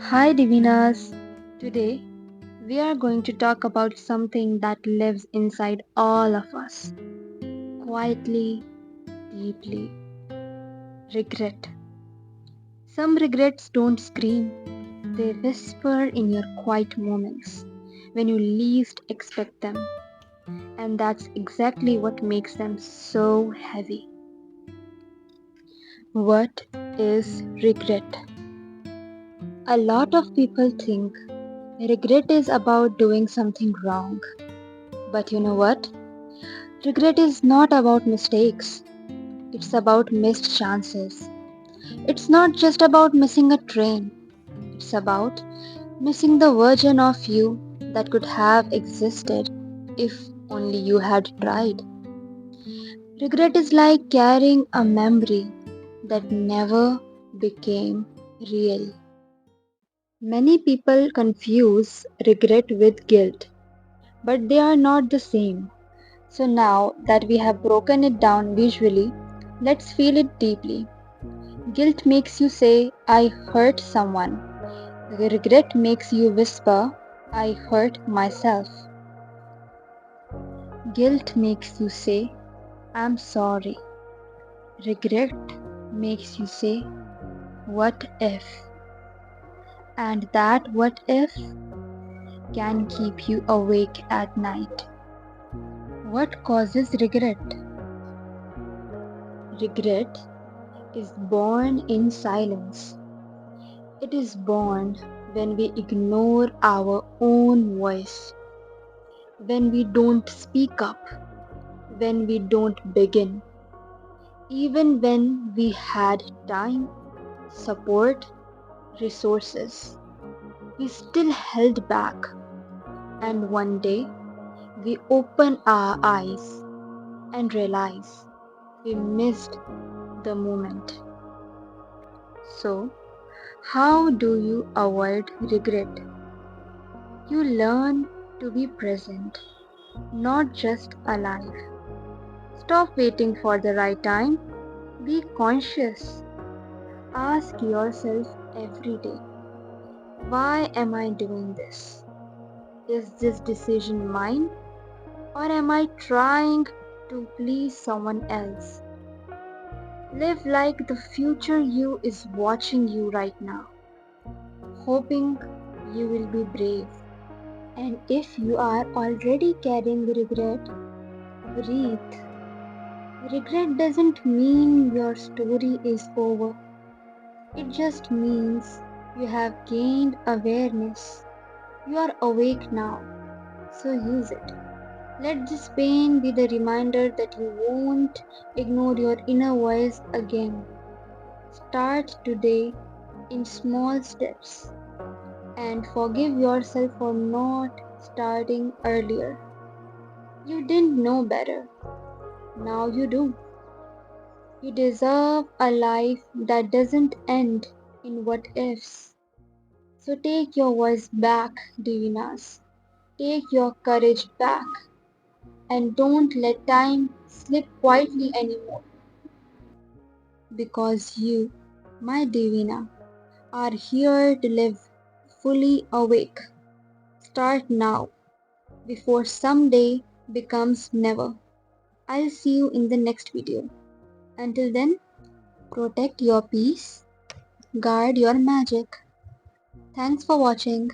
Hi Divinas! Today we are going to talk about something that lives inside all of us, quietly, deeply. Regret. Some regrets don't scream, they whisper in your quiet moments when you least expect them, and that's exactly what makes them so heavy. What is regret? A lot of people think regret is about doing something wrong. But you know what? Regret is not about mistakes, it's about missed chances. It's not just about missing a train, it's about missing the version of you that could have existed if only you had tried. Regret is like carrying a memory that never became real. Many people confuse regret with guilt, but they are not the same. So now that we have broken it down visually, let's feel it deeply. Guilt makes you say, I hurt someone. Regret makes you whisper, I hurt myself. Guilt makes you say, I'm sorry. Regret makes you say, what if? And that what if can keep you awake at night. What causes regret? Regret is born in silence. It is born when we ignore our own voice, when we don't speak up, when we don't begin, even when we had time, support, resources. We still held back, and one day we open our eyes and realize we missed the moment. So, how do you avoid regret? You learn to be present, not just alive. Stop waiting for the right time. Be conscious. Ask yourself every day, why am I doing this? Is this decision mine? Or am I trying to please someone else? Live like the future you is watching you right now, hoping you will be brave. And if you are already carrying regret, breathe. Regret doesn't mean your story is over. It just means you have gained awareness. You are awake now, so use it. Let this pain be the reminder that you won't ignore your inner voice again. Start today in small steps and forgive yourself for not starting earlier. You didn't know better. Now you do. You deserve a life that doesn't end in what ifs. So take your voice back, Divinas. Take your courage back and don't let time slip quietly anymore. Because you, my Divina, are here to live fully awake. Start now before someday becomes never. I'll see you in the next video. Until then, protect your peace, guard your magic. Thanks for watching.